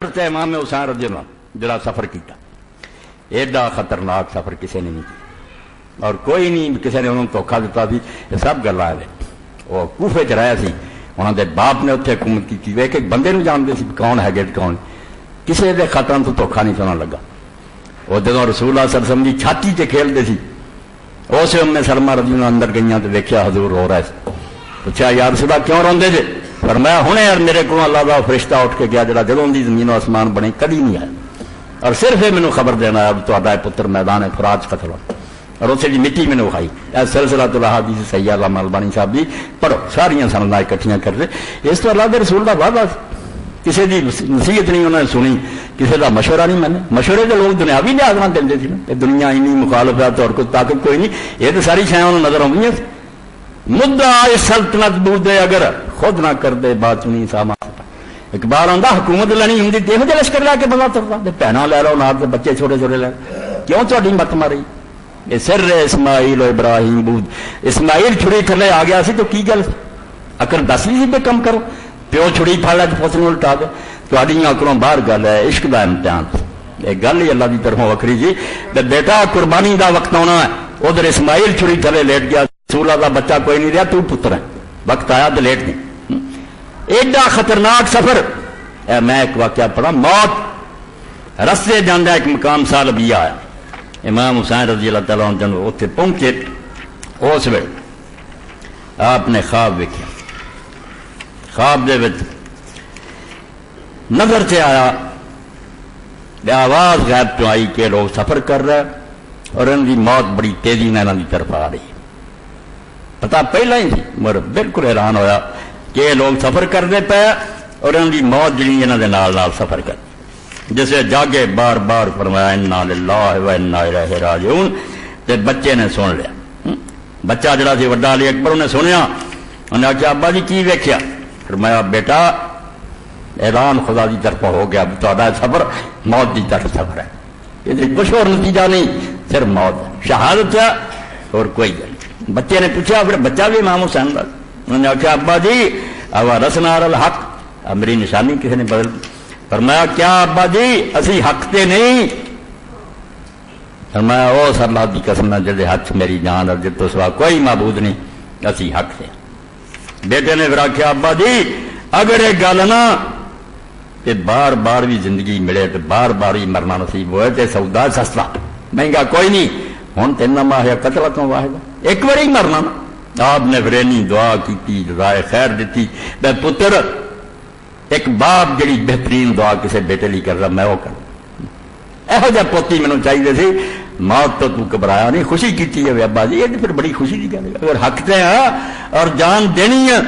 امام حسین رضی اللہ جڑا سفر کیتا ایڈا خطرناک سفر کسی نے نہیں کیا اور کوئی نہیں کسی نے انہوں نے دھوکھا دیتا سی. یہ سب گل آئے وہ کوفے چ رہا سی انہوں دے باپ نے اتنے حکومت کی ایک ایک بندے نو جانتے سی کون ہے گیٹ کون کسی دے خطرہ تو دھوکھا نہیں سونا لگا. وہ جدو رسول اللہ صلی اللہ علیہ وسلم کی چھاتی سے کھیلتے سی اس ام سلمہ رضی اللہ اندر گئی تو دیکھا حضور رو رہا ہے. پوچھا یا رسول اللہ کیوں روندے جے؟ فرمایا ہنے یار میرے کو اللہ کا فرشتہ اٹھ کے گیا جڑا جدوں دی زمین و آسمان بنے کدی نہیں آیا اور صرف یہ مینوں خبر دینا اب تہاڈا پتر میدان فرات قتل اور اسے دی مٹی مینوں کھائی. اے سلسلہ الاحادیث صحیحہ علامہ البانی صاحب دی پڑھو ساریاں سنداں اکٹھیاں کر دے. اس تو اللہ دے رسول دا وعدہ کسی دی نصیحت نہیں انہوں نے سنی کسی دا مشورہ نہیں مانے. مشورے کے لوگ دنیاوی لحاظ نہ دیندے سی نا دنیا اینی مخالفت اور کچھ طاقت کوئی نہیں یہ تو ساری شیاں انہوں نظر آؤں مدعا سلطنت بودے اگر خود نہ کر دے بات چنی ساما. اقبال آتا حکومت لینی ہوں تو یہ لشکر لا کے بندہ ترتا بہنا لے لو نہ بچے چھوٹے چھوٹے لے کیوں تاری مت ماری. یہ سر اسماعیل و ابراہیم بود اسماعیل چھڑی تھلے آ گیا سی تو کی گل اکر دس بھی سی پہ کم کرو پیو چھڑی پھڑ لے تو پوچھنے الٹا دے تھوڑی اکروں باہر گل ہے عشق دا امتحان یہ گل ہی اللہ کی طرفوں وکری جی. بیٹا قربانی دا وقت آنا ہے ادھر اسماعیل چھڑی تھلے لیٹ گیا رسول اللہ بچہ کوئی نہیں رہا تو پتر ہے وقت آیا تو لیٹ نہیں. ایڈا خطرناک سفر میں ایک واقعہ پڑھا موت رستے جانا ایک مقام سال بھی آیا امام حسین رضی اللہ تعالیٰ عنہ اتنے پہنچے اس ویلے آپ نے خواب ویکھیا خواب دے وچ نظر سے آیا آواز غیب تو آئی کہ لوگ سفر کر رہے اور ان کی موت بڑی تیزی میں انہوں کی طرف آ رہی پتا پہلا ہی تھی مگر بالکل حیران ہویا کہ یہ لوگ سفر کرتے پے اور ان کی موت جڑی انہوں نے نال سفر کر جسے جاگے بار بار فرمایا انا للہ و انا الیہ راجعون تے بچے نے سن لیا. بچہ جڑا سی وڈا علی اکبر انہیں سنیا انہیں آخیا ابا جی کی ویکھیا؟ فرمایا بیٹا اعلان خدا کی طرف ہو گیا تہاڈا سفر موت کی طرف سفر ہے یہ کچھ اور نتیجہ نہیں صرف موت شہادت ہے اور کوئی گل. بچے نے پوچھا پھر بچہ بھی امام حسین کا انہوں نے آخیا ابا جی اوا رسنا الحق میری نشانی کسی نے بدل فرمایا کیا ابا جی اسی حق تے نہیں فرمایا او سر اللہ کی قسم جڑے ہاتھ میری جان اور جت تو سوا کوئی معبود نہیں اسی حق سے. بیٹے نے پھر آخیا ابا جی اگر یہ گل نا کہ بار بار بھی زندگی ملے تو بار بار ہی مرنا نصیب ہوئے تو سودا سستا مہنگا کوئی نہیں ہوں تین ماہ یا قتل تو واحد ایک بار ہی مرنا نا. آپ نے پھر اینی دعا کی رائے خیر دیتی میں پتر ایک باپ جڑی بہترین دعا کسی بیٹے لی کر رہا میں وہ کر یہو جہ پوتی مینوں چاہیے سی موت تو گھبرایا نہیں خوشی کی ہے ابا جی یہ پھر بڑی خوشی کی گل اگر حق تے ہاں اور جان دینی ہے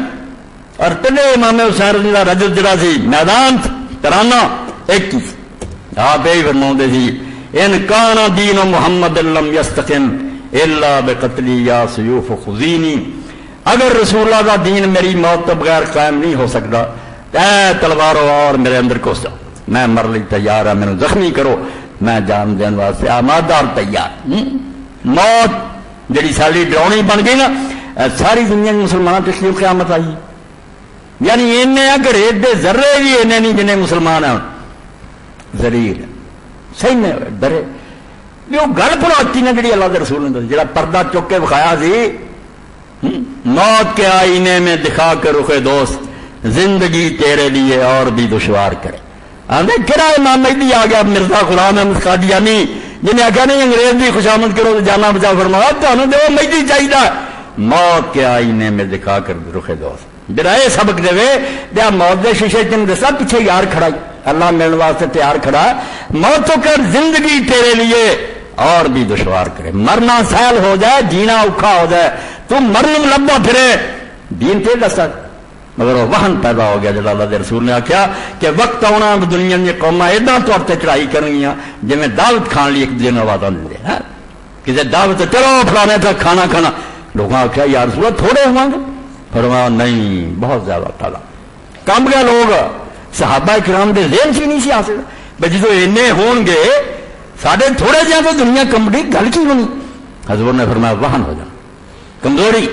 اور تلے امام حسین رضی اللہ رجل جڑا سی میدان ترانہ ایک ہی آپ یہی فرماؤندے سی ان کان دین محمد لم یستقم الا بقتلی یا سیوف خزینی اگر رسول اللہ کا دین میری موت تو بغیر قائم نہیں ہو سکتا اے تلوارو اور میرے اندر کوسا میں مر لی تیار ہے میرے زخمی کرو میں جان دین واسطے آمادہ اور تیار. موت جڑی ساری ڈراؤنی بن گئی نا ساری دنیا میں مسلمان پچھلی قیامت آئی یعنی انہیں اگر ایڈے ذرے بھی انہیں نہیں جنہیں مسلمان ہیں ضریر صحیح نے ڈرے وہ گل پڑوتی نے جڑی اللہ کے رسول نے جڑا پردہ چک کے بکھایا سی موت کے آئینے میں دکھا کے رخ دوست زندگی تیرے لیے اور بھی دشوار کرے. آدھے کہڑا امام مہدی آ گیا مرزا غلام احمد قادیانی جنہیں آخیا نہیں انگریز کی خوشامد کرو تو جانا بچا فرمایا تمہیں تو مہدی چاہیے موت کے آئینے میں دکھا کر رخ دوست جڑا یہ سبق دے دیا موت دے شیشے تین دسا پیچھے یار کھڑا اللہ ملنے واسطے تیار کھڑا موت تو کر زندگی تیرے لیے اور بھی دشوار کرے مرنا سہل ہو جائے جینا اوکھا ہو جائے تم مرن لبا پھرے دین تے دستا مگر وہ وہن پیدا ہو گیا جب اللہ کے رسول نے آخیا کہ وقت آنا دنیا کی قوما ایڈا طور پہ چڑھائی کرنگیاں جی میں دعوت کھان لی ایک دن وعدہ دیں کسی دعوت چلو فلانے تک کھانا کھانا لوگوں نے آخیا یا رسول تھوڑے ہوں گے فرمایا نہیں بہت زیادہ ٹھالا کم گیا لوگ صحابہ کرام دے ذہن سے نہیں سی حاصل بھائی جدو اینے ہون گے ساڈے تھوڑے جہاں تو دنیا کمڑی گل کی بنی. حضور نے فرمایا وہن ہو جانا کمزوری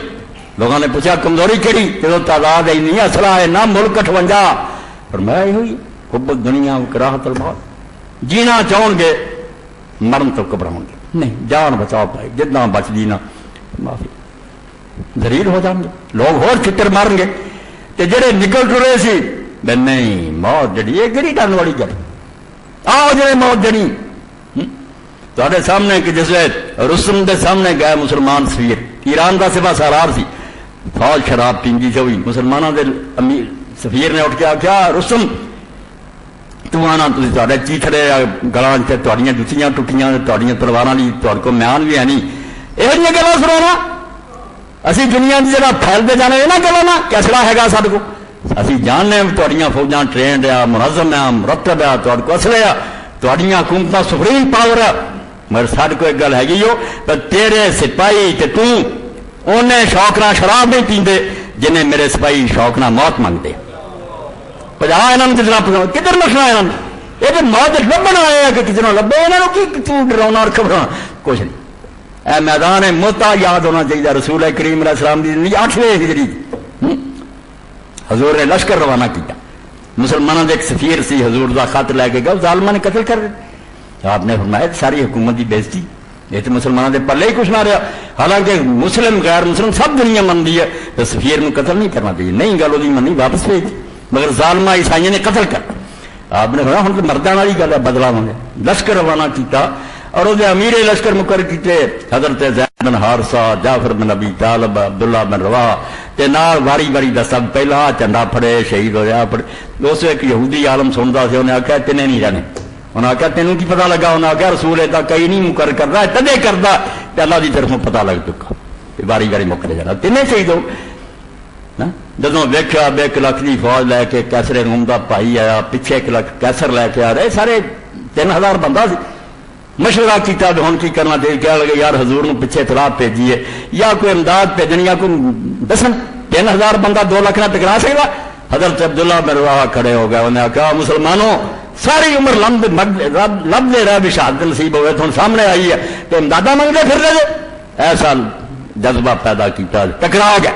لوگوں نے پوچھا کمزوری کہڑی جب تعداد ہی نہیں اصلہ ہے نہ ملک 58 فرمایا یہ ہوئی حب دنیا کراہت الموت، جینا چاہن گے مرن تو گھبراؤ گے نہیں، جان بچاؤ پائے جتنا بچ دی نا معافی ذلیل ہو جان گے، لوگ ہور چتر مارن گے تے جڑے نکل ٹرے سی بے نہیں موت جڑی یہ گری ڈالنے والی گل آؤ جڑے موت جڑی تواڈے سامنے کہ جس رستم دے سامنے گئے مسلمان سفیر ایران دا سپاہ سالار سی، فوج شراب پیندی سے ہوئی، مسلمانوں دے امیر سفیر نے اٹھ کے آخیا رستم تو آنا تھی تے چیتڑے گلاں سے تھوڑیاں جتیاں ٹوٹیاں تھوڑیاں تلواراں لی تھوڑے کو میان بھی ہے نہیں، یہ گلاں سنانا اسی دنیا کی جگہ پھیلتے جانے یہاں گلاں نا کہ اسلحہ ہے گا سارے کو اسی جاننے تھوڑیاں فوجاں ٹرینڈ آ منظم آ مرتب آ تھوڑے کو اسلحے آ تھوڑیاں حکومتاں سپریم پاور آ، مگر سارے کو ایک گل ہے پر تیرے سپاہی تے تو انہیں شوق نہ شراب نہیں پیندے جنہیں میرے سپاہی شوق نہ موت منگتے پجا یہاں جناب کدھر نسنا یہاں یہ تو موت لبنا آیا کہ کسی نے لبے یہاں کی ڈراؤنا اور گھبرانا کچھ نہیں، اے میدان موتا یاد ہونا چاہیے رسول کریم علیہ السلام کی زندگی 8ویں ہجری حضور نے لشکر روانہ کیا، مسلمانوں کے ایک سفیر سی حضور کا خط لے کے گیا ظالمہ نے قتل کر دیا، آپ نے فرمایا ساری حکومت کی بےزتی یہ تو مسلمانوں کے پلے ہی کچھ نہ رہا، حالانکہ مسلم غیر مسلم سب دنیا منتی ہے تو سفیر میں قتل نہیں کرنا چاہیے، نہیں گل وہ منی واپس بھیج مگر ظالمہ عیسائیوں نے قتل کر، آپ نے فرمایا ہوں تو مردوں والی گل ہے بدلا ہونے، لشکر روانہ کیا اور وہ امیر لشکر مقرر کیتے حضرت زید بن حارثہ، جعفر بن ابی طالب، عبداللہ بن رواحہ تے نال واری واری دا سب پہلا جھنڈا پھڑے شہید ہویا پھڑے، اس ایک یہودی عالم سنتا سی انہیں آخیا تینے نہیں رہنے، انہیں آخیا تینوں کی پتہ لگا، انہیں آخیا رسول ہے کئی نہیں مقرر کرتا تدے کرتا تے اللہ کی طرفوں پتہ لگ چکا واری واری مکرے جانا تینے شہید ہو جدوں ویکھیا 1 لاکھ کی فوج لے کے کیسر روم دا بھائی آیا پیچھے 1 لاکھ کیسر لے کے آ رہے سارے 3000 بندہ سی، مشورہ کیا ہوں کی کرنا چاہیے، کہہ لگے یار حضور نو پیچھے اطلاع بھیجیے یا کوئی امداد بھیجنی یا کوئی دسن 3000 بندہ 2 لاکھ نہ ٹکرا سکتا، حضرت عبداللہ بن رواحہ کھڑے ہو گئے، انہیں کہا مسلمانوں ساری عمر لب دے رہے بھی شہادت نصیب ہوئے تو سامنے آئی ہے تو امدادہ منگتے پھر رہے ایسا جذبہ پیدا کیا ٹکرا گیا،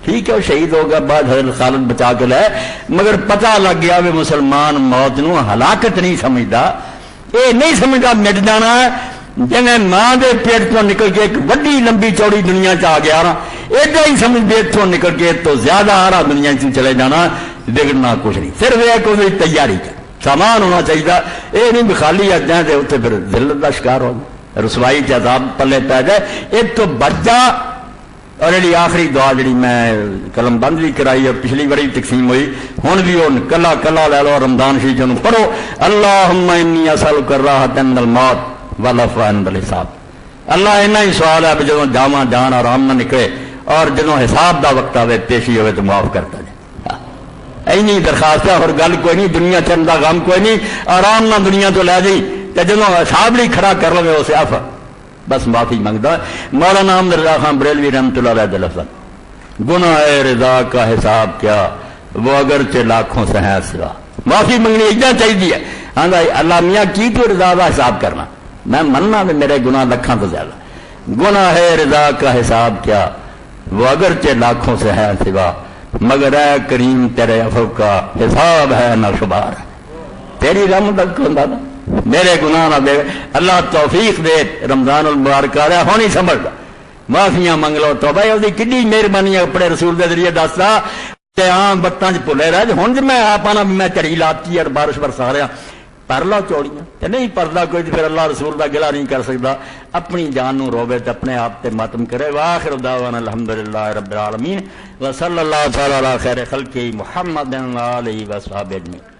ٹھیک ہے وہ شہید ہو گیا، بعد حضرت خالد بچا کے لائے، مگر پتہ لگ گیا بھی مسلمان موت نو ہلاکت نہیں سمجھتا، یہ نہیں سمجھتا مٹ جانا جن ماں دے پیٹ تو نکل کے ایک وڈی لمبی چوڑی دنیا چ آ گیا نا ایڈا ہی سمجھ دے اتوں نکل کے تو زیادہ آرا دنیا چ چلے جانا، بگڑنا کچھ نہیں، صرف ایک وہ تیاری کا سامان ہونا چاہیے، یہ نہیں بھی خالی آ جائیں تو اتنے پھر ذلت کا شکار ہو رسوائی عذاب پلے پی جائے، ایک تو بچ جا۔ اور جی آخری دعا جی میں قلم بند بھی کرائی اور پچھلی باری تقسیم ہوئی ہوں بھی وہ کلا کلا لے لو رمضان شریف پڑھو، اللہم انی اسألک الراحۃ عند الموت والعفو عند الحساب، اللہ اینا ہی سوال ہے جدوں جاواں جان آرام نہ نکلے اور جدوں حساب دا وقت آئے پیشی ہوئے تو معاف کرتا جائے، اینی درخواست ہے اور گل کوئی نہیں، دنیا چند دا غم کوئی نہیں، آرام نہ دنیا تو لے جی تے جدوں حساب لی کھڑا کر لوے اسے عفو بس معافی منگتا۔ مولانا احمد رضا خان بریلوی رحمۃ اللہ علیہ لفظ گناہ رضا کا حساب کیا وہ اگرچہ لاکھوں سے ہے سوا، معافی منگنی اتنا چاہیے، ہاں اللہ میاں کی تو رضا کا حساب کرنا، میں مننا کہ میرے گناہ لکھاں تو زیادہ، گناہ رضا کا حساب کیا وہ اگرچہ لاکھوں سے ہے سوا، مگر اے کریم تیرے عفو کا حساب ہے نہ شمار، تیری رحمت ہوتا نا میرے گناہ نہ دے، اللہ توفیق دے، رمضان المبارک آ رہا ہونی سمجھتا، معافیاں منگ لو، توبہ ہے کڈی مہربانی ہے اپنے رسول کے ذریعے دستا تے عام بتاں بھلے رہ ہوں میں آپ آنا میں چڑی لاتی اور بارش برسا رہا پر لو چوڑیاں تے نہیں پردا کوئی پھر اللہ رسول کا گلا نہیں کر سکتا، اپنی جان نو روے تے اپنے آپ تے ماتم کرے۔ واخر دعوانا الحمدللہ رب العالمین وصلی اللہ تعالی علی خیر خلقہ محمد و آلہ و صحبہ اجمعین۔